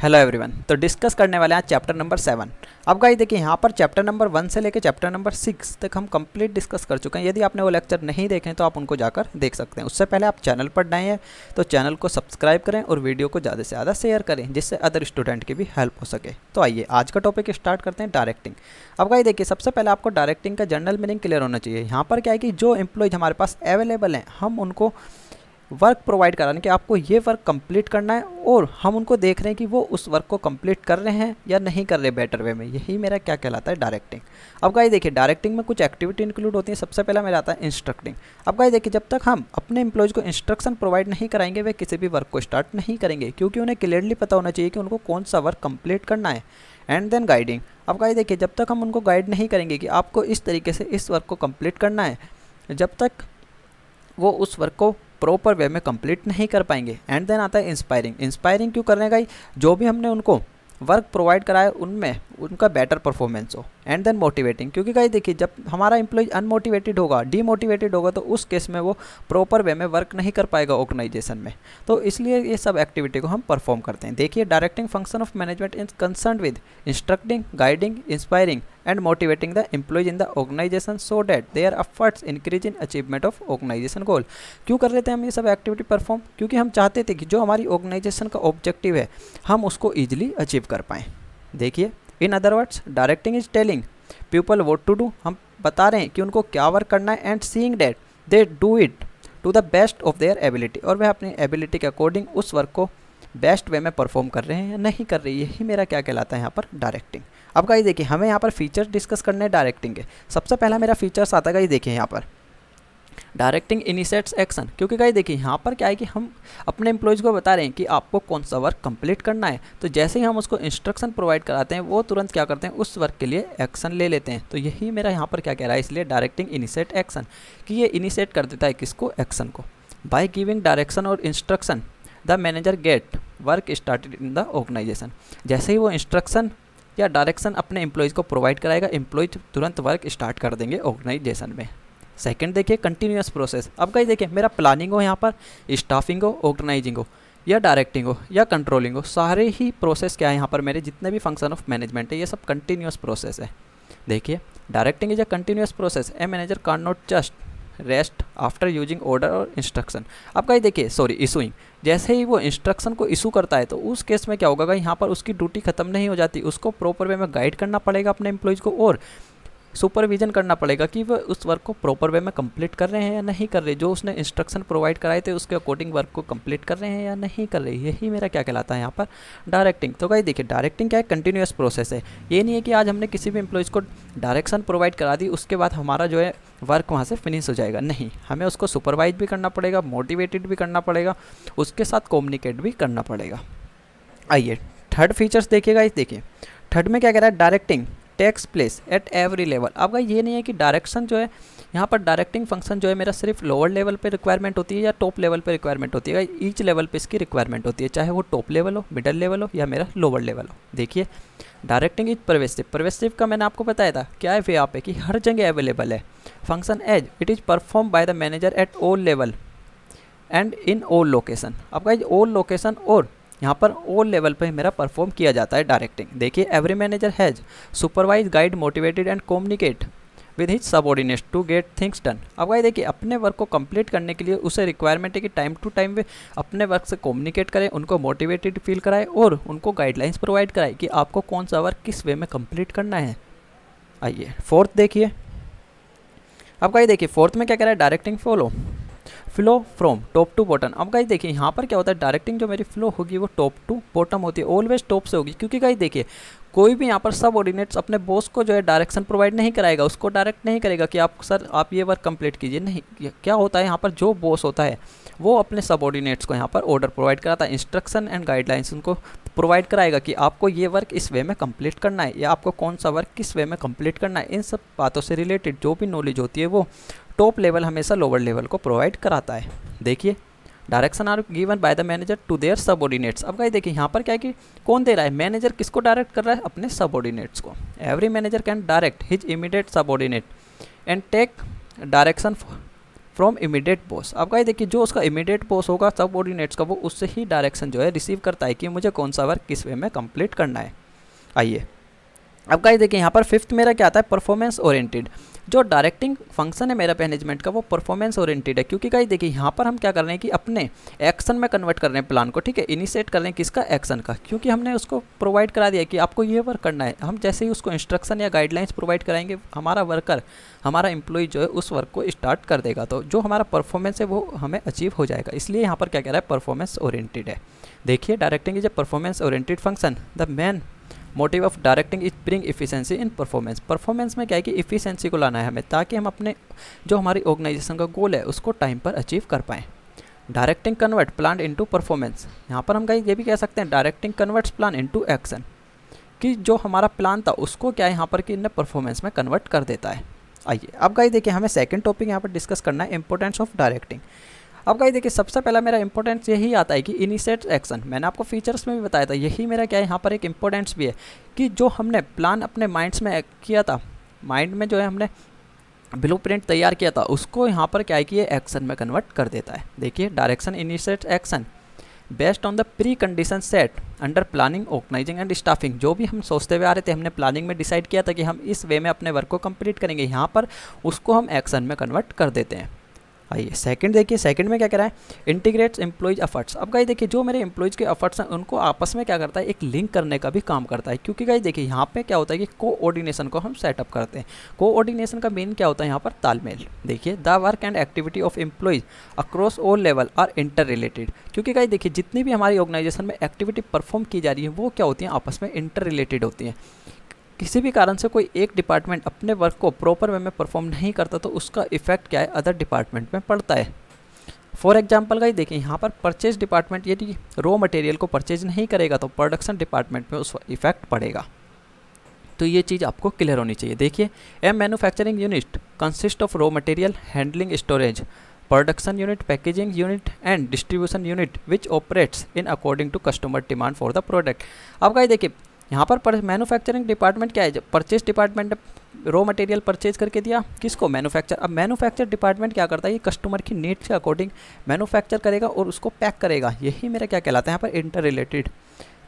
Hello everyone. तो discuss करने वाले हैं चैप्टर नंबर 7। अब गाइस देखिए यहाँ पर चैप्टर नंबर 1 से लेकर चैप्टर नंबर 6 तक हम कंप्लीट डिस्कस कर चुके हैं। यदि आपने वो लेक्चर नहीं देखे तो आप उनको जाकर देख सकते हैं। उससे पहले आप चैनल पर नए हैं तो चैनल को सब्सक्राइब करें और वीडियो को ज़्यादा से ज़्यादा शेयर करें जिससे अदर स्टूडेंट की भी हेल्प हो सके। तो आइए आज का टॉपिक स्टार्ट करते हैं, डायरेक्टिंग। अब गाइस देखिए सबसे पहले आपको डायरेक्टिंग का जनरल मीनिंग क्लियर होना चाहिए। यहाँ पर क्या है कि जो एम्प्लॉयज हमारे पास अवेलेबल हैं हम उनको वर्क प्रोवाइड कराने कि आपको ये वर्क कंप्लीट करना है और हम उनको देख रहे हैं कि वो उस वर्क को कंप्लीट कर रहे हैं या नहीं कर रहे बेटर वे में। यही मेरा क्या कहलाता है, डायरेक्टिंग। अब गाइस देखिए डायरेक्टिंग में कुछ एक्टिविटी इंक्लूड होती है। सबसे पहला मेरा आता है इंस्ट्रक्टिंग। अब गाइस देखिए जब तक हम अपने एम्प्लॉयज़ को इंस्ट्रक्शन प्रोवाइड नहीं कराएंगे वे किसी भी वर्क को स्टार्ट नहीं करेंगे, क्योंकि उन्हें क्लियरली पता होना चाहिए कि उनको कौन सा वर्क कंप्लीट करना है। And then guiding. अब गाइस देखिए जब तक हम उनको गाइड नहीं करेंगे कि आपको इस तरीके से इस वर्क को कंप्लीट करना है, जब तक वो उस वर्क को प्रॉपर वे में कंप्लीट नहीं कर पाएंगे। एंड देन आता है इंस्पायरिंग। इंस्पायरिंग क्यों करने का, जो भी हमने उनको वर्क प्रोवाइड कराया उनमें उनका बेटर परफॉर्मेंस हो। एंड देन मोटिवेटिंग, क्योंकि गाइस देखिए जब हमारा एम्प्लॉय अनमोटिवेटेड होगा, डीमोटिवेटेड होगा तो उस केस में वो प्रॉपर वे में वर्क नहीं कर पाएगा ऑर्गेनाइजेशन में। तो इसलिए ये सब एक्टिविटी को हम परफॉर्म करते हैं। देखिए directing function of management is concern with instructing, guiding, inspiring and motivating the employees in the organization so that their efforts increase in achievement of organization goal। क्यों कर रहे थे हम ये सब एक्टिविटी परफॉर्म? क्योंकि हम चाहते थे कि जो हमारी ऑर्गेनाइजेशन का ऑब्जेक्टिव है हम उसको ईजिली अचीव कर पाएँ। देखिए in other words directing is telling people what to do. हम बता रहे हैं कि उनको क्या वर्क करना है and seeing that they do it to the best of their ability, और वह अपनी एबिलिटी के अकॉर्डिंग उस वर्क को बेस्ट वे में परफॉर्म कर रहे हैं या नहीं कर रही है। यही मेरा क्या कहलाता है यहाँ पर, डायरेक्टिंग। अब गाइस देखिए हमें यहाँ पर फीचर्स डिस्कस करने हैं डायरेक्टिंग के। सबसे पहला मेरा फीचर्स आता है गाइस देखिए यहाँ पर डायरेक्टिंग इनिशिएट्स एक्शन। क्योंकि गाइस देखिए यहाँ पर क्या है कि हम अपने एम्प्लॉयज़ को बता रहे हैं कि आपको कौन सा वर्क कंप्लीट करना है, तो जैसे ही हम उसको इंस्ट्रक्शन प्रोवाइड कराते हैं वो तुरंत क्या करते हैं, उस वर्क के लिए एक्शन ले लेते हैं। तो यही मेरा यहाँ पर क्या कह रहा है, इसलिए डायरेक्टिंग इनिशिएट एक्शन, कि ये इनिशिएट कर देता है किसको, एक्शन को। बाय गिविंग डायरेक्शन और instruction the manager get work started in the organisation. जैसे ही वो इंस्ट्रक्शन या डायरेक्शन अपने एम्प्लॉयज़ को प्रोवाइड कराएगा एम्प्लॉयज तुरंत वर्क स्टार्ट कर देंगे ऑर्गेनाइजेशन में। सेकंड देखिए कंटिन्यूअस प्रोसेस। अब गाइस देखिए मेरा प्लानिंग हो, यहाँ पर स्टाफिंग हो, ऑर्गेनाइजिंग हो या डायरेक्टिंग हो या कंट्रोलिंग हो, सारे ही प्रोसेस क्या है यहाँ पर मेरे जितने भी फंक्शन ऑफ मैनेजमेंट है ये सब कंटिन्यूअस प्रोसेस है। देखिए directing is a continuous process. A manager can not just rest after using order और इंस्ट्रक्शन। अब गाइस देखिए इशूइंग, जैसे ही वो इंस्ट्रक्शन को इशू करता है तो उस केस में क्या होगा, यहाँ पर उसकी ड्यूटी खत्म नहीं हो जाती, उसको प्रॉपर वे में गाइड करना पड़ेगा अपने एम्प्लॉयज़ को और सुपरविजन करना पड़ेगा कि वह उस वर्क को प्रॉपर वे में कंप्लीट कर रहे हैं या नहीं कर रहे, जो उसने इंस्ट्रक्शन प्रोवाइड कराए थे उसके अकॉर्डिंग वर्क को कंप्लीट कर रहे हैं या नहीं कर रहे। यही मेरा क्या कहलाता है यहाँ पर, डायरेक्टिंग। तो गाइस देखिए डायरेक्टिंग क्या है, कंटिन्यूअस प्रोसेस है। ये नहीं है कि आज हमने किसी भी एम्प्लॉयज़ को डायरेक्शन प्रोवाइड करा दी उसके बाद हमारा जो है वर्क वहाँ से फिनिश हो जाएगा। नहीं, हमें उसको सुपरवाइज भी करना पड़ेगा, मोटिवेटेड भी करना पड़ेगा, उसके साथ कम्युनिकेट भी करना पड़ेगा। आइए थर्ड फीचर्स देखिएगा। इस देखिए थर्ड में क्या कह रहा है, directing takes place at every level. अब ये नहीं है कि डायरेक्शन जो है यहाँ पर डायरेक्टिंग फंक्शन जो है मेरा सिर्फ लोअर लेवल पे रिक्वायरमेंट होती है या टॉप लेवल पे रिक्वायरमेंट होती है। ईच लेवल पे इसकी रिक्वायरमेंट होती है, चाहे वो टॉप लेवल हो, मिडल लेवल हो या मेरा लोअर लेवल हो। देखिए डायरेक्टिंग इज परवेसिव। परवेसिव का मैंने आपको बताया था क्या है, वे आप है कि हर जगह अवेलेबल है। Function as it is perform by the manager at all level and in all location. अब गाइस ऑल लोकेशन और यहाँ पर ऑल लेवल पे मेरा परफॉर्म किया जाता है डायरेक्टिंग। देखिए every manager has supervise, guide, motivated and communicate with his subordinates to get things done. अब गाइस देखिए अपने वर्क को कंप्लीट करने के लिए उसे रिक्वायरमेंट है कि टाइम टू टाइम वे अपने वर्क से कम्युनिकेट करें, उनको मोटिवेटेड फील कराए और उनको गाइडलाइंस प्रोवाइड कराए कि आपको कौन सा वर्क किस वे में कंप्लीट करना है। आइए फोर्थ देखिए। अब गाइस देखिए फोर्थ में क्या कह रहा है, directing flow from top to bottom. अब गाइस देखिए यहाँ पर क्या होता है, डायरेक्टिंग जो मेरी फ्लो होगी वो टॉप टू बॉटम होती है, ऑलवेज टॉप से होगी। क्योंकि गाइस देखिए कोई भी यहाँ पर सब ऑर्डिनेट्स अपने बॉस को जो है डायरेक्शन प्रोवाइड नहीं कराएगा, उसको डायरेक्ट नहीं करेगा कि आप सर आप ये वर्क कंप्लीट कीजिए। नहीं, क्या होता है यहाँ पर जो बॉस होता है वो अपने सब ऑर्डिनेट्स को यहाँ पर ऑर्डर प्रोवाइड कराता है, इंस्ट्रक्शन एंड गाइडलाइंस उनको प्रोवाइड कराएगा कि आपको ये वर्क इस वे में कंप्लीट करना है या आपको कौन सा वर्क किस वे में कंप्लीट करना है। इन सब बातों से रिलेटेड जो भी नॉलेज होती है वो टॉप लेवल हमेशा लोअर लेवल को प्रोवाइड कराता है। देखिए direction are given by the manager to their subordinates. अब गाइस देखिए यहाँ पर क्या है कि कौन दे रहा है, मैनेजर किसको डायरेक्ट कर रहा है, अपने सबऑर्डिनेट्स को। Every manager can direct his immediate subordinate and take direction from immediate boss. अब गाइस देखिए जो उसका इमीडिएट बॉस होगा सबऑर्डिनेट्स का, वो उससे ही डायरेक्शन जो है रिसीव करता है कि मुझे कौन सा वर्क किस वे में कंप्लीट करना है। आइए अब गाइस देखिए यहाँ पर फिफ्थ मेरा क्या आता है, परफॉर्मेंस ओरिएंटेड। जो डायरेक्टिंग फंक्शन है मेरा मैनेजमेंट का वो परफॉर्मेंस ओरिएंटेड है, क्योंकि गाइस देखिए यहाँ पर हम क्या कर रहे हैं कि अपने एक्शन में कन्वर्ट कर रहे हैं प्लान को, ठीक है, इनिशिएट कर रहे हैं किसका, एक्शन का, क्योंकि हमने उसको प्रोवाइड करा दिया कि आपको ये वर्क करना है। हम जैसे ही उसको इंस्ट्रक्शन या गाइडलाइंस प्रोवाइड कराएंगे, हमारा वर्कर, हमारा एम्प्लॉय जो है उस वर्क को स्टार्ट कर देगा, तो जो हमारा परफॉर्मेंस है वो हमें अचीव हो जाएगा। इसलिए यहाँ पर क्या कह रहा है, परफॉर्मेंस ओरिएंटेड है। देखिए directing is a performance oriented function, the main motive of directing is bring efficiency in performance. Performance में क्या है कि इफिशिएंसी को लाना है हमें, ताकि हम अपने जो हमारी ऑर्गेनाइजेशन का गोल है उसको टाइम पर अचीव कर पाएँ। Directing convert plan into performance, यहाँ पर हम कहीं ये भी कह सकते हैं directing converts plan into action, कि जो हमारा प्लान था उसको क्या है यहाँ पर कि इन्हें परफॉर्मेंस में कन्वर्ट कर देता है। आइए अब गाइस देखिए हमें सेकंड टॉपिक यहाँ पर डिस्कस करना है, इंपॉर्टेंस ऑफ डायरेक्टिंग। अब गाइस देखिए सबसे पहला मेरा इंपॉर्टेंस यही आता है कि इनिशिएट एक्शन। मैंने आपको फीचर्स में भी बताया था, यही मेरा क्या है यहाँ पर एक इंपॉर्टेंस भी है कि जो हमने प्लान अपने माइंड्स में किया था, माइंड में जो है हमने ब्लूप्रिंट तैयार किया था, उसको यहाँ पर क्या है कि ये एक्शन में कन्वर्ट कर देता है। देखिए direction initiate action based on the pre condition set under planning, organising and staffing. जो भी हम सोचते हुए आ रहे थे, हमने प्लानिंग में डिसाइड किया था कि हम इस वे में अपने वर्क को कंप्लीट करेंगे, यहाँ पर उसको हम एक्शन में कन्वर्ट कर देते हैं। आइए सेकंड देखिए, सेकंड में क्या कह रहा है, इंटीग्रेट्स एम्प्लॉयज एफर्ट्स। अब गाइस देखिए जो मेरे एम्प्लॉयज के एफर्ट्स हैं उनको आपस में क्या करता है, एक लिंक करने का भी काम करता है, क्योंकि गाइस देखिए यहाँ पे क्या होता है कि कोऑर्डिनेशन को हम सेटअप करते हैं। कोऑर्डिनेशन का मेन क्या होता है यहाँ पर, तालमेल। देखिए the work and activity of employees across all level are inter related, क्योंकि गाइस देखिए जितनी भी हमारी ऑर्गेनाइजेशन में एक्टिविटी परफॉर्म की जा रही है वो क्या होती हैं, आपस में इंटर रिलेटेड होती हैं। किसी भी कारण से कोई एक डिपार्टमेंट अपने वर्क को प्रॉपर वे में परफॉर्म नहीं करता तो उसका इफेक्ट क्या है, अदर डिपार्टमेंट में पड़ता है। फॉर एग्जांपल गाइस देखिए यहाँ पर परचेज डिपार्टमेंट यदि रॉ मटेरियल को परचेज नहीं करेगा तो प्रोडक्शन डिपार्टमेंट में उस इफेक्ट पड़ेगा। तो ये चीज़ आपको क्लियर होनी चाहिए। देखिए a manufacturing unit consist of raw material, handling, storage, production unit, packaging unit and distribution unit which operates in according to customer demand for the product. अब गाइस देखिए यहाँ पर मैन्युफैक्चरिंग डिपार्टमेंट क्या है, purchase department raw material purchase करके दिया किसको, manufacture. अब मैन्युफैक्चर डिपार्टमेंट क्या करता है, ये कस्टमर की नीड्स के अकॉर्डिंग मैन्युफैक्चर करेगा और उसको पैक करेगा। यही मेरा क्या कहलाता है यहाँ पर इंटर रिलेटेड।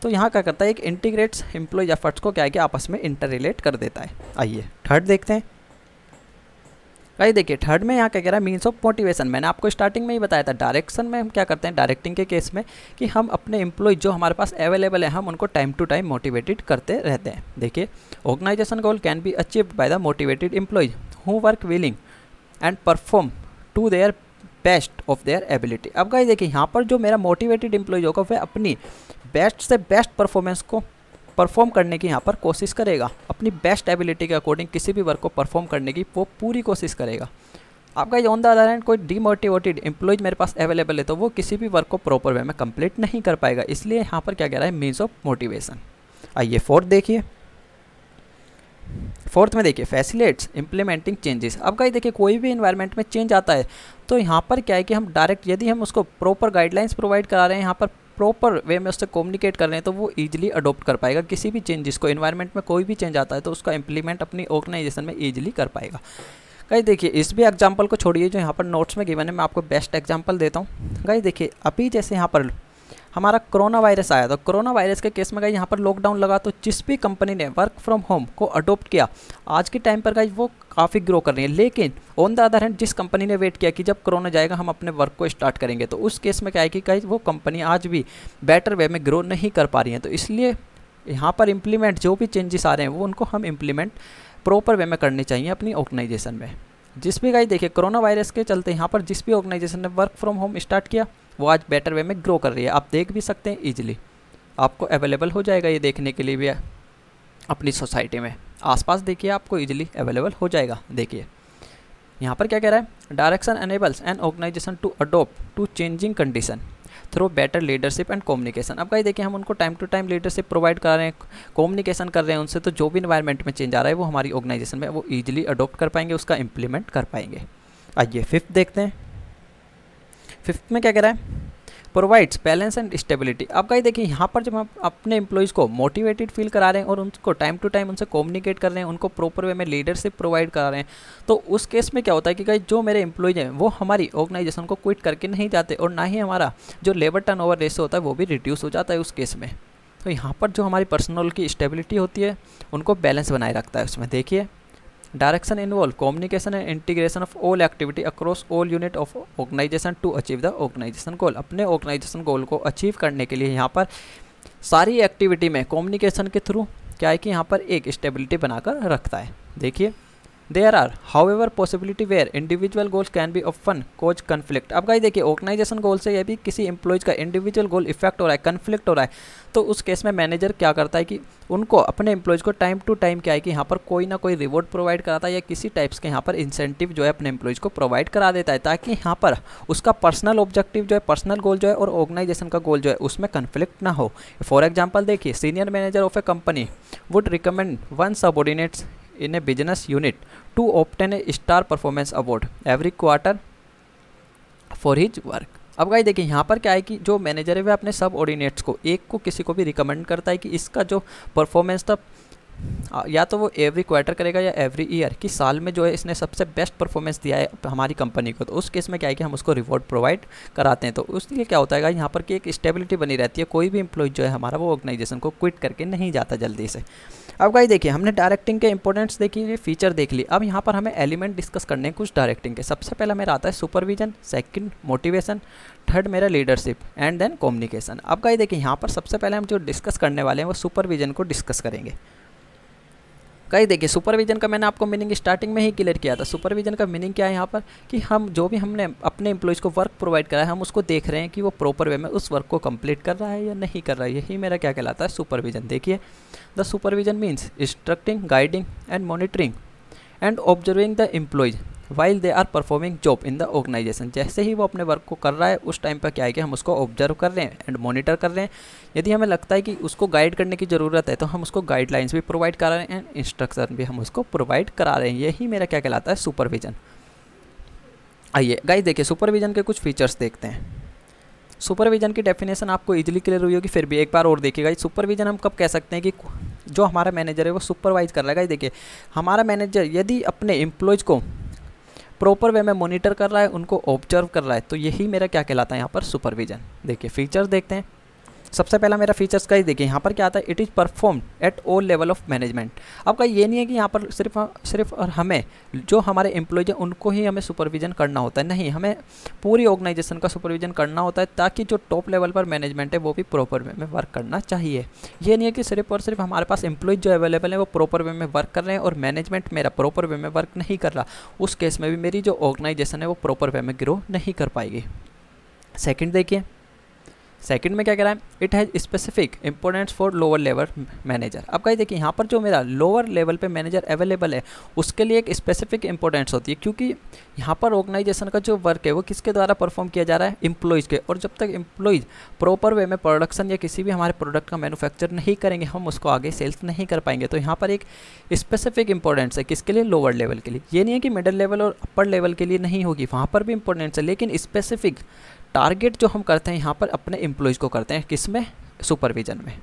तो यहाँ क्या करता है, एक इंटीग्रेट्स एम्प्लॉय एफर्ट्स को क्या है कि आपस में इंटर रिलेट कर देता है। आइए थर्ड देखते हैं। गाइस देखिए थर्ड में यहाँ क्या कह रहा है, मीन्स ऑफ मोटिवेशन। मैंने आपको स्टार्टिंग में ही बताया था, डायरेक्शन में हम क्या करते हैं, डायरेक्टिंग के केस में कि हम अपने एम्प्लॉय जो हमारे पास अवेलेबल है हम उनको टाइम टू टाइम मोटिवेटेड करते रहते हैं। देखिए organisation goal can be achieved by the motivated employee who work willing and perform to their best of their ability. अब गाइस देखिए यहाँ पर जो मेरा मोटिवेटेड एम्प्लॉय होगा वह अपनी बेस्ट से बेस्ट परफॉर्मेंस को परफॉर्म करने की यहाँ पर कोशिश करेगा, अपनी बेस्ट एबिलिटी के अकॉर्डिंग किसी भी वर्क को परफॉर्म करने की वो पूरी कोशिश करेगा। आपका ऑन द अदर हैंड कोई डीमोटिवेटेड एम्प्लॉयज मेरे पास अवेलेबल है तो वो किसी भी वर्क को प्रॉपर वे में कंप्लीट नहीं कर पाएगा। इसलिए यहाँ पर क्या कह रहा है, मीन्स ऑफ मोटिवेशन। आइए फोर्थ देखिए, फोर्थ में देखिए फैसिलिटेट्स इंप्लीमेंटिंग चेंजेस। अब गाइस देखिए कोई भी इन्वायरमेंट में चेंज आता है तो यहाँ पर क्या है कि हम डायरेक्ट यदि हम उसको प्रॉपर गाइडलाइंस प्रोवाइड करा रहे हैं, यहाँ पर प्रॉपर वे में उससे कम्युनिकेट कर रहे हैं तो वो ईजिली अडोप्ट कर पाएगा किसी भी चेंजेस को। इन्वायरमेंट में कोई भी चेंज आता है तो उसका इंप्लीमेंट अपनी ऑर्गेनाइजेशन में ईजिली कर पाएगा। गाइस देखिए इस भी एग्जांपल को छोड़िए जो यहाँ पर नोट्स में गिवन है, मैं आपको बेस्ट एग्जांपल देता हूँ। गाइस देखिए अभी जैसे यहाँ पर हमारा कोरोना वायरस आया, तो कोरोना वायरस के केस में गाइस यहाँ पर लॉकडाउन लगा तो जिस भी कंपनी ने वर्क फ्रॉम होम को अडोप्ट किया आज के टाइम पर गाइस वो काफ़ी ग्रो कर रही है। लेकिन ऑन द अदर हैंड जिस कंपनी ने वेट किया कि जब कोरोना जाएगा हम अपने वर्क को स्टार्ट करेंगे, तो उस केस में क्या है कि गाइस वो कंपनी आज भी बेटर वे में ग्रो नहीं कर पा रही है। तो इसलिए यहाँ पर इम्प्लीमेंट जो भी चेंजेस आ रहे हैं वो उनको हम इम्प्लीमेंट प्रॉपर वे में करनी चाहिए अपनी ऑर्गेनाइजेशन में। जिस भी गाइस देखिए कोरोना वायरस के चलते यहाँ पर जिस भी ऑर्गेनाइजेशन ने वर्क फ्रॉम होम स्टार्ट किया वो आज बेटर वे में ग्रो कर रही है। आप देख भी सकते हैं, ईजिली आपको अवेलेबल हो जाएगा ये देखने के लिए भी अपनी सोसाइटी में आसपास देखिए आपको ईजिली अवेलेबल हो जाएगा। देखिए यहाँ पर क्या कह रहा है, direction enables an organisation to adopt to changing condition through better leadership and communication. अब गाइस देखिए हम उनको time to time leadership provide कर रहे हैं, कम्युनिकेशन कर रहे हैं उनसे, तो जो भी इन्वायरमेंट में चेंज आ रहा है वो हमारी ऑर्गेनाइजेशन में वो ईजिली अडोप्ट कर पाएंगे, उसका इम्प्लीमेंट कर पाएंगे। आइए फिफ्थ देखते हैं। फिफ्थ में क्या कह रहा है, प्रोवाइड्स बैलेंस एंड स्टेबिलिटी। अब गाइस देखिए यहाँ पर जब हम अपने एम्प्लॉयज़ को मोटिवेटेड फील करा रहे हैं और उनको टाइम टू टाइम उनसे कम्युनिकेट कर रहे हैं, उनको प्रॉपर वे में लीडरशिप प्रोवाइड करा रहे हैं, तो उस केस में क्या होता है कि गाइस जो मेरे एम्प्लॉयज़ हैं वो हमारी ऑर्गेनाइजेशन को क्विट करके नहीं जाते और ना ही हमारा जो लेबर टर्नओवर रेशियो होता है वो भी रिड्यूस हो जाता है उस केस में। तो यहाँ पर जो हमारी पर्सनल की स्टेबिलिटी होती है उनको बैलेंस बनाए रखता है। उसमें देखिए direction involve communication and integration of all activity across all unit of organization to achieve the organization goal. अपने ऑर्गेनाइजेशन गोल को अचीव करने के लिए यहाँ पर सारी एक्टिविटी में कम्युनिकेशन के थ्रू क्या है कि यहाँ पर एक स्टेबिलिटी बनाकर रखता है। देखिए there are however possibility where individual goals can be often cause conflict. अब गाइस देखिए ऑर्गेनाइजेशन गोल से यदि किसी एम्प्लॉयज़ का इंडिविजुअल गोल इफेक्ट हो रहा है, कन्फ्लिक्ट हो रहा है, तो उस केस में मैनेजर क्या करता है कि उनको अपने एम्प्लॉयज़ को टाइम टू टाइम क्या है कि यहाँ पर कोई ना कोई रिवॉर्ड प्रोवाइड कराता है या किसी टाइप्स के यहाँ पर इंसेंटिव जो है अपने एम्प्लॉयज़ को प्रोवाइड करा देता है, ताकि यहाँ पर उसका पर्सनल ऑब्जेक्टिव जो है, पर्सनल गोल जो है और ऑर्गेनाइजेशन का गोल जो है उसमें कन्फ्लिक्ट ना हो। फॉर एग्जाम्पल देखिए senior manager of A company would recommend one subordinates in a business unit to obtain a star performance award every quarter for his work। अब गाइस देखिए यहाँ पर क्या है कि जो मैनेजर है वह अपने सब ऑर्डिनेट्स को एक को किसी को भी रिकमेंड करता है कि इसका जो परफॉर्मेंस था या तो वो एवरी क्वार्टर करेगा या एवरी ईयर कि साल में जो है इसने सबसे बेस्ट परफॉर्मेंस दिया है हमारी कंपनी को, तो उस केस में क्या है कि हम उसको रिवॉर्ड प्रोवाइड कराते हैं। तो उसके क्या होता है यहाँ पर कि एक स्टेबिलिटी बनी रहती है, कोई भी एम्प्लॉय जो है हमारा वो ऑर्गेनाइजेशन को क्विट करके नहीं जाता जल्दी से। अब गाइस देखिए हमने डायरेक्टिंग के इंपॉर्टेंट्स देखिए, फीचर देख ली। अब यहाँ पर हमें एलिमेंट डिस्कस करने हैं कुछ डायरेक्टिंग के। सबसे पहला मेरा आता है सुपरविजन, सेकंड मोटिवेशन, थर्ड मेरा लीडरशिप एंड देन कम्युनिकेशन। अब गाइस देखिए यहाँ पर सबसे पहले हम जो डिस्कस करने वाले हैं वो सुपरविजन को डिस्कस करेंगे। गाइस देखिए सुपरविजन का मैंने आपको मीनिंग स्टार्टिंग में ही क्लियर किया था। सुपरविजन का मीनिंग क्या है यहाँ पर कि हम जो भी हमने अपने एम्प्लॉयज़ को वर्क प्रोवाइड करा है हम उसको देख रहे हैं कि वो प्रॉपर वे में उस वर्क को कंप्लीट कर रहा है या नहीं कर रहा है, यही मेरा क्या कहलाता है सुपरविजन। देखिए the supervision means instructing, guiding and monitoring and observing the employees while they are performing job in the organisation. जैसे ही वो अपने वर्क को कर रहा है उस टाइम पर क्या है कि हम उसको ऑब्जर्व कर रहे हैं एंड मॉनिटर कर रहे हैं। यदि हमें लगता है कि उसको गाइड करने की ज़रूरत है तो हम उसको गाइडलाइंस भी प्रोवाइड करा रहे हैं एंड इंस्ट्रक्शन भी हम उसको प्रोवाइड करा रहे हैं, यही मेरा क्या कहलाता है सुपरविजन। आइए गाइस देखिए सुपरविजन के कुछ फीचर्स देखते हैं। सुपरविजन की डेफिनेशन आपको इजीली क्लियर हुई होगी, फिर भी एक बार और देखिएगा। सुपरविजन हम कब कह सकते हैं कि जो हमारा मैनेजर है वो सुपरवाइज कर रहा है। गाइस देखिए हमारा मैनेजर यदि अपने एम्प्लॉयज़ को प्रॉपर वे में मॉनिटर कर रहा है, उनको ऑब्जर्व कर रहा है, तो यही मेरा क्या कहलाता है यहाँ पर सुपरविजन। देखिए फीचर्स देखते हैं। सबसे पहला मेरा फीचर्स का ही देखिए यहाँ पर क्या आता है, it is perform at all level of management. अब का ये नहीं है कि यहाँ पर सिर्फ और हमें जो हमारे एम्प्लॉयज हैं उनको ही हमें सुपरविजन करना होता है, नहीं, हमें पूरी ऑर्गेनाइजेशन का सुपरविजन करना होता है ताकि जो टॉप लेवल पर मैनेजमेंट है वो भी प्रॉपर वे में वर्क करना चाहिए। ये नहीं है कि सिर्फ और सिर्फ हमारे पास एम्प्लॉयज जो अवेलेबल है वो प्रॉपर वे में वर्क कर रहे हैं और मैनेजमेंट मेरा प्रॉपर वे में वर्क नहीं कर रहा, उस केस में भी मेरी जो ऑर्गेनाइजेशन है वो प्रॉपर वे में ग्रो नहीं कर पाएगी। सेकेंड देखिए, सेकंड में क्या कह रहा है, it has specific importance for lower level manager. अब कहीं देखिए यहाँ पर जो मेरा लोअर लेवल पे मैनेजर अवेलेबल है उसके लिए एक स्पेसिफिक इंपॉर्टेंस होती है, क्योंकि यहाँ पर ऑर्गेनाइजेशन का जो वर्क है वो किसके द्वारा परफॉर्म किया जा रहा है, एम्प्लॉयज़ के। और जब तक एम्प्लॉयज़ प्रॉपर वे में प्रोडक्शन या किसी भी हमारे प्रोडक्ट का मैन्युफैक्चर नहीं करेंगे हम उसको आगे सेल्स नहीं कर पाएंगे। तो यहाँ पर एक स्पेसिफिक इंपॉर्टेंस है किसके लिए, लोअर लेवल के लिए। ये नहीं है कि मिडिल लेवल और अपर लेवल के लिए नहीं होगी, वहाँ पर भी इंपॉर्टेंस है, लेकिन स्पेसिफिक टारगेट जो हम करते हैं यहाँ पर अपने एम्प्लॉयज़ को करते हैं, किसमें, सुपरविजन में।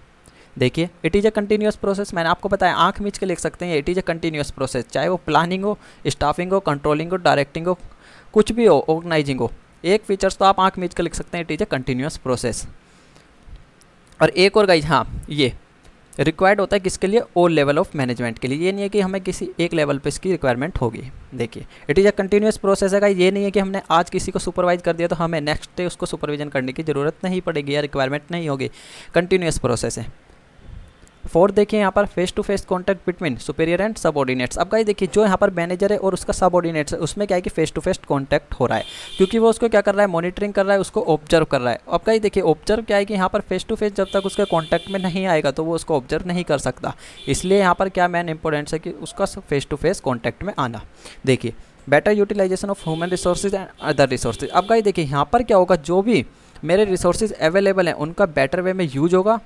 देखिए it is a continuous process, मैंने आपको बताया आंख मीच के लिख सकते हैं, it is a continuous process, चाहे वो प्लानिंग हो, स्टाफिंग हो, कंट्रोलिंग हो, डायरेक्टिंग हो, कुछ भी हो, ऑर्गेनाइजिंग हो, एक फीचर्स तो आप आंख मीच के लिख सकते हैं, it is a continuous process. और एक और गाइज, हाँ, ये रिक्वायर्ड होता है किसके लिए, ऑल लेवल ऑफ मैनेजमेंट के लिए। ये नहीं है कि हमें किसी एक लेवल पे इसकी रिक्वायरमेंट होगी। देखिए it is a continuous process है, ये नहीं है कि हमने आज किसी को सुपरवाइज कर दिया तो हमें नेक्स्ट डे उसको सुपरविजन करने की ज़रूरत नहीं पड़ेगी या रिक्वायरमेंट नहीं होगी, कंटिन्यूस प्रोसेस है। फोर्थ देखिए यहाँ पर face to face contact between superior and subordinates. अब गाइस देखिए जो यहाँ पर मैनेजर है और उसका सबऑर्डिनेट्स है उसमें क्या है कि फेस टू फेस कॉन्टैक्ट हो रहा है, क्योंकि वो उसको क्या कर रहा है, मॉनिटरिंग कर रहा है, उसको ऑब्जर्व कर रहा है। अब गाइस देखिए ऑब्जर्व क्या है कि यहाँ पर फेस टू फेस जब तक उसके कॉन्टैक्ट में नहीं आएगा तो वो उसको ऑब्जर्व नहीं कर सकता, इसलिए यहाँ पर क्या मेन इंपॉर्टेंस है कि उसका फेस टू फेस कॉन्टैक्ट में आना। देखिए better utilisation of human resources and other resources. अब गाइस देखिए यहाँ पर क्या होगा, जो भी मेरे रिसोर्सेज अवेलेबल हैं उनका बेटर वे में यूज होगा,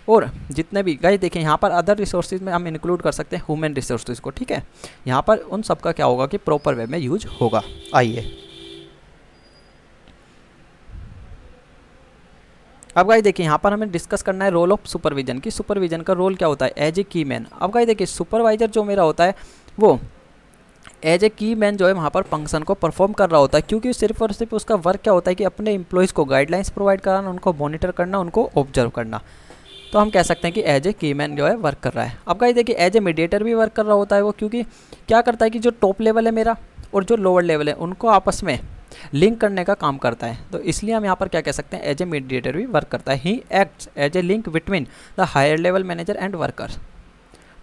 और जितने भी गाइस देखिए यहाँ पर अदर रिसोर्सेज में हम इंक्लूड कर सकते हैं ह्यूमन रिसोर्सेज को, ठीक है। यहाँ पर उन सब का क्या होगा कि प्रॉपर वे में यूज होगा। आइए अब गाइस देखिए यहाँ पर हमें डिस्कस करना है रोल ऑफ सुपरविजन की सुपरविजन का रोल क्या होता है एज ए की मैन। अब गाइस देखिए सुपरवाइजर जो मेरा होता है वो एज ए की मैन जो है वहाँ पर फंक्शन को परफॉर्म कर रहा होता है, क्योंकि सिर्फ और सिर्फ उसका वर्क क्या होता है कि अपने एम्प्लॉयज़ को गाइडलाइंस प्रोवाइड कराना, उनको मॉनिटर करना, उनको ऑब्जर्व करना। तो हम कह सकते हैं कि एज ए की मैन जो है वर्क कर रहा है। अब गाइस देखिए एज ए मीडिएटर भी वर्क कर रहा होता है वो, क्योंकि क्या करता है कि जो टॉप लेवल है मेरा और जो लोअर लेवल है उनको आपस में लिंक करने का काम करता है। तो इसलिए हम यहाँ पर क्या कह सकते हैं एज ए मीडिएटर भी वर्क करता है। He acts as a link between the higher level manager and worker.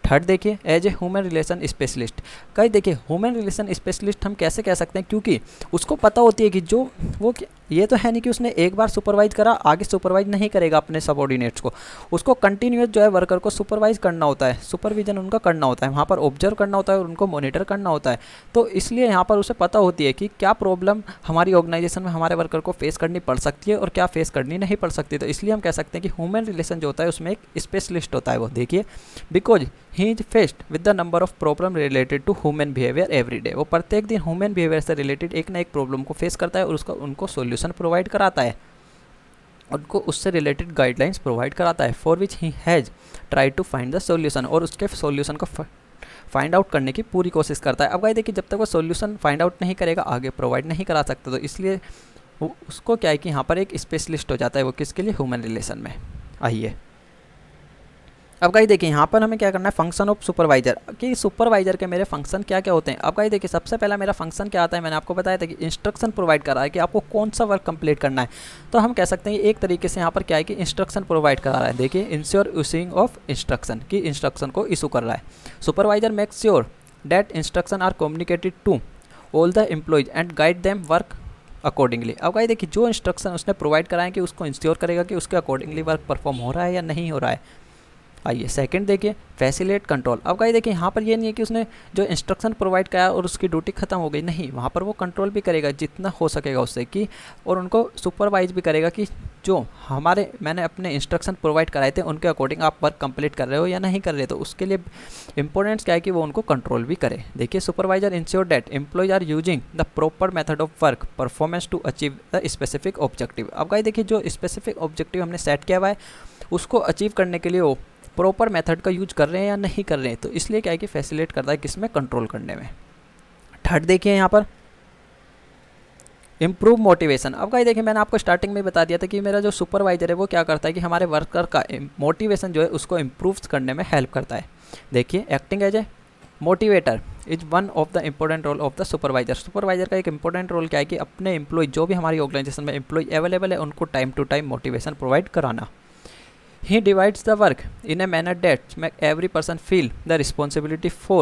Third देखिए as a human relation specialist. कहीं देखिए ह्यूमन रिलेशन स्पेशलिस्ट हम कैसे कह सकते हैं, क्योंकि उसको पता होती है कि जो वो ये तो है नहीं कि उसने एक बार सुपरवाइज करा आगे सुपरवाइज नहीं करेगा अपने सबऑर्डिनेट्स को, उसको कंटिन्यूस जो है वर्कर को सुपरवाइज करना होता है, सुपरविजन उनका करना होता है, वहाँ पर ऑब्जर्व करना होता है और उनको मॉनिटर करना होता है। तो इसलिए यहाँ पर उसे पता होती है कि क्या प्रॉब्लम हमारी ऑर्गेनाइजेशन में हमारे वर्कर को फेस करनी पड़ सकती है और क्या फेस करनी नहीं पड़ सकती। तो इसलिए हम कह सकते हैं कि ह्यूमन रिलेशन जो होता है उसमें एक स्पेशलिस्ट होता है वो। देखिए because he is faced with the number of problem related to human behaviour every day. वो प्रत्येक दिन ह्यूमन बिहेवियर से रिलेटेड एक ना एक प्रॉब्लम को फेस करता है और उसका उनको सॉल्यूशन प्रोवाइड कराता है, उनको उससे रिलेटेड गाइडलाइंस प्रोवाइड कराता है, for which he has try to find the solution, और उसके सॉल्यूशन को फाइंड आउट करने की पूरी कोशिश करता है। अब गाइस देखिए जब तक वो सॉल्यूशन फाइंड आउट नहीं करेगा आगे प्रोवाइड नहीं करा सकता। तो इसलिए उसको क्या है कि यहाँ पर एक स्पेशलिस्ट हो जाता है वो, किसके लिए, ह्यूमन रिलेशन में। आइए अब गाइस देखिए यहाँ पर हमें क्या करना है फंक्शन ऑफ सुपरवाइजर, कि सुपरवाइजर के मेरे फंक्शन क्या क्या होते हैं। अब गाइस देखिए सबसे पहला मेरा फंक्शन क्या आता है, मैंने आपको बताया था कि इंस्ट्रक्शन प्रोवाइड कर रहा है कि आपको कौन सा वर्क कंप्लीट करना है। तो हम कह सकते हैं एक तरीके से यहाँ पर क्या है कि इंस्ट्रक्शन प्रोवाइड करा रहा है। देखिए इंश्योर इशूइंग ऑफ इंस्ट्रक्शन, की इंस्ट्रक्शन को इशू कर रहा है। Supervisor make sure that instruction are communicated to all the employees and guide them work accordingly. अब गाइस देखिए जो इंस्ट्रक्शन उसने प्रोवाइड कराएं कि उसको इंश्योर करेगा कि उसके अकॉर्डिंगली वर्क परफॉर्म हो रहा है या नहीं हो रहा है। आइए सेकंड देखिए फैसिलिटेट कंट्रोल। अब गाइस देखिए यहाँ पर ये नहीं है कि उसने जो इंस्ट्रक्शन प्रोवाइड किया और उसकी ड्यूटी खत्म हो गई, नहीं, वहाँ पर वो कंट्रोल भी करेगा जितना हो सकेगा उससे कि, और उनको सुपरवाइज भी करेगा कि जो मैंने अपने इंस्ट्रक्शन प्रोवाइड कराए थे उनके अकॉर्डिंग आप वर्क कंप्लीट कर रहे हो या नहीं कर रहे। तो उसके लिए इंपॉर्टेंस क्या है कि वो उनको कंट्रोल भी करे। देखिए supervisor ensure that employees are using the proper method of work performance to achieve the specific objective. अब गाइस देखिए जो स्पेसिफिक ऑब्जेक्टिव हमने सेट किया हुआ है उसको अचीव करने के लिए वो प्रॉपर मेथड का यूज कर रहे हैं या नहीं कर रहे हैं। तो इसलिए क्या है कि फैसिलिटेट करता है किसमें, कंट्रोल करने में। थर्ड देखिए यहाँ पर इम्प्रूव मोटिवेशन। अब गाइस देखिए मैंने आपको स्टार्टिंग में बता दिया था कि मेरा जो सुपरवाइजर है वो क्या करता है कि हमारे वर्कर का मोटिवेशन जो है उसको इम्प्रूव करने में हेल्प करता है। देखिए acting as a motivator is one of the important role of the supervisor. Supervisor का एक इंपॉर्टेंट रोल क्या है कि अपने एम्प्लॉय जो भी हमारी ऑर्गेनाइजेशन में एम्प्लॉय अवेलेबल है उनको time to time motivation provide कराना। He divides the work in a manner that make every person feel the responsibility for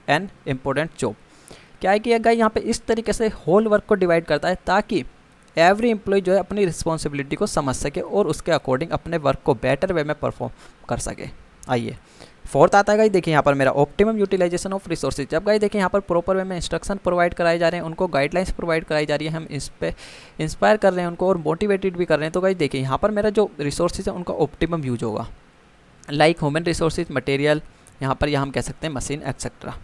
an important job। क्या है कि गाइस यहाँ पे इस तरीके से होल वर्क को डिवाइड करता है ताकि एवरी एम्प्लॉय जो है अपनी रिस्पॉन्सिबिलिटी को समझ सके और उसके अकॉर्डिंग अपने वर्क को बेटर वे में परफॉर्म कर सके। आइए फोर्थ आता है गाइस देखिए यहाँ पर मेरा ऑप्टिमम यूटिलाइजेशन ऑफ रिसोर्सेज। जब गाइस देखिए यहाँ पर प्रॉपर वे में इंस्ट्रक्शन प्रोवाइड कराए जा रहे हैं, उनको गाइडलाइंस प्रोवाइड कराई जा रही है, हम इस पे इंस्पायर कर रहे हैं उनको और मोटिवेटेड भी कर रहे हैं। तो गाइस देखिए यहाँ पर मेरा जो रिसोर्सेज है उनका ऑप्टिमम यूज होगा, लाइक ह्यूमन रिसोर्सेज, मटेरियल, यहाँ पर हम कह सकते हैं मशीन एक्सेट्रा।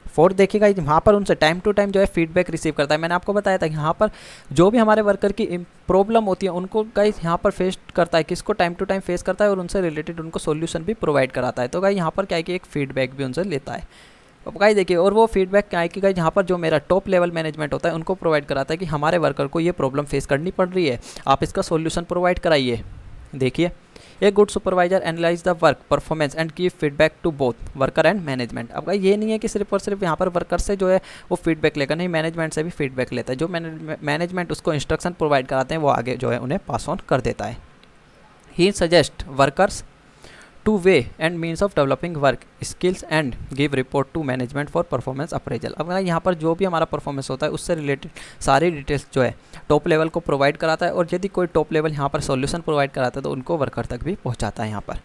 फोर्थ देखिएगा यहाँ पर उनसे टाइम टू टाइम जो है फीडबैक रिसीव करता है। मैंने आपको बताया था यहाँ पर जो भी हमारे वर्कर की प्रॉब्लम होती है उनको गाइस यहाँ पर फेस करता है, किसको टाइम टू टाइम फेस करता है और उनसे रिलेटेड उनको सॉल्यूशन भी प्रोवाइड कराता है। तो गाइस यहाँ पर क्या है कि एक फीडबैक भी उनसे लेता है। अब गाइस देखिए और वो फीडबैक क्या है कि गाइस यहाँ पर जो मेरा टॉप लेवल मैनेजमेंट होता है उनको प्रोवाइड कराता है कि हमारे वर्कर को ये प्रॉब्लम फेस करनी पड़ रही है, आप इसका सॉल्यूशन प्रोवाइड कराइए। देखिए a good supervisor analyse the work performance and give feedback to both worker and management. अब ये नहीं है कि सिर्फ और सिर्फ यहाँ पर वर्कर से जो है वो फीडबैक लेकर, नहीं, मैनेजमेंट से भी फीडबैक लेता है। जो मैनेजमेंट उसको इंस्ट्रक्शन प्रोवाइड कराते हैं वो आगे जो है उन्हें पास ऑन कर देता है। He suggest workers to way and means of developing work skills and give report to management for performance appraisal. अब यहाँ पर जो भी हमारा परफॉर्मेंस होता है उससे रिलेटेड सारी डिटेल्स जो है टॉप लेवल को प्रोवाइड कराता है और यदि कोई टॉप लेवल यहाँ पर सॉल्यूशन प्रोवाइड कराता है तो उनको वर्कर तक भी पहुँचाता है। यहाँ पर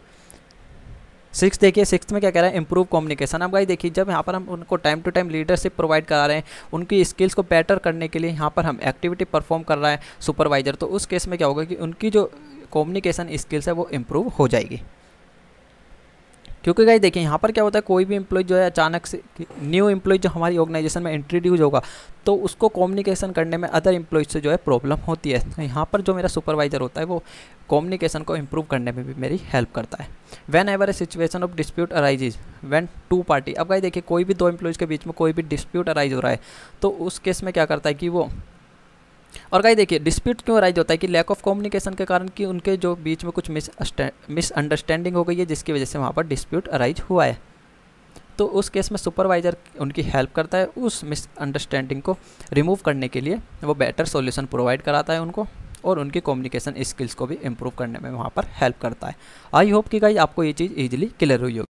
सिक्स देखिए, सिक्स में क्या कह रहा है, इंप्रूव कम्युनिकेशन। अब गाइस देखिए जब यहाँ पर हम उनको time to time leadership provide करा रहे हैं, उनकी स्किल्स को बेटर करने के लिए यहाँ पर हम एक्टिविटी परफॉर्म कर रहा है सुपरवाइजर, तो उस केस में क्या होगा कि उनकी जो कम्युनिकेशन स्किल्स है वो इम्प्रूव हो जाएगी। क्योंकि गाइस देखिए यहाँ पर क्या होता है, कोई भी एम्प्लॉय जो है अचानक से न्यू एम्प्लॉय जो हमारी ऑर्गेनाइजेशन में इंट्रोड्यूस होगा तो उसको कम्युनिकेशन करने में अदर एम्प्लॉयज से जो है प्रॉब्लम होती है। तो यहाँ पर जो मेरा सुपरवाइजर होता है वो कम्युनिकेशन को इम्प्रूव करने में भी मेरी हेल्प करता है। Whenever a situation of dispute arises when two party, अब गाइस देखिए कोई भी दो एम्प्लॉयज़ के बीच में कोई भी डिस्प्यूट अराइज हो रहा है तो उस केस में क्या करता है कि वो, और गाइस देखिए डिस्प्यूट क्यों अराइज होता है कि लैक ऑफ कम्युनिकेशन के कारण कि उनके जो बीच में कुछ मिसअंडरस्टैंडिंग हो गई है जिसकी वजह से वहाँ पर डिस्प्यूट अराइज हुआ है। तो उस केस में सुपरवाइज़र उनकी हेल्प करता है, उस मिसअंडरस्टैंडिंग को रिमूव करने के लिए वो बेटर सॉल्यूशन प्रोवाइड कराता है उनको, और उनकी कम्युनिकेशन स्किल्स को भी इम्प्रूव करने में वहाँ पर हेल्प करता है। आई होप कि गाइस आपको ये चीज़ ईजिली क्लियर हुई होगी।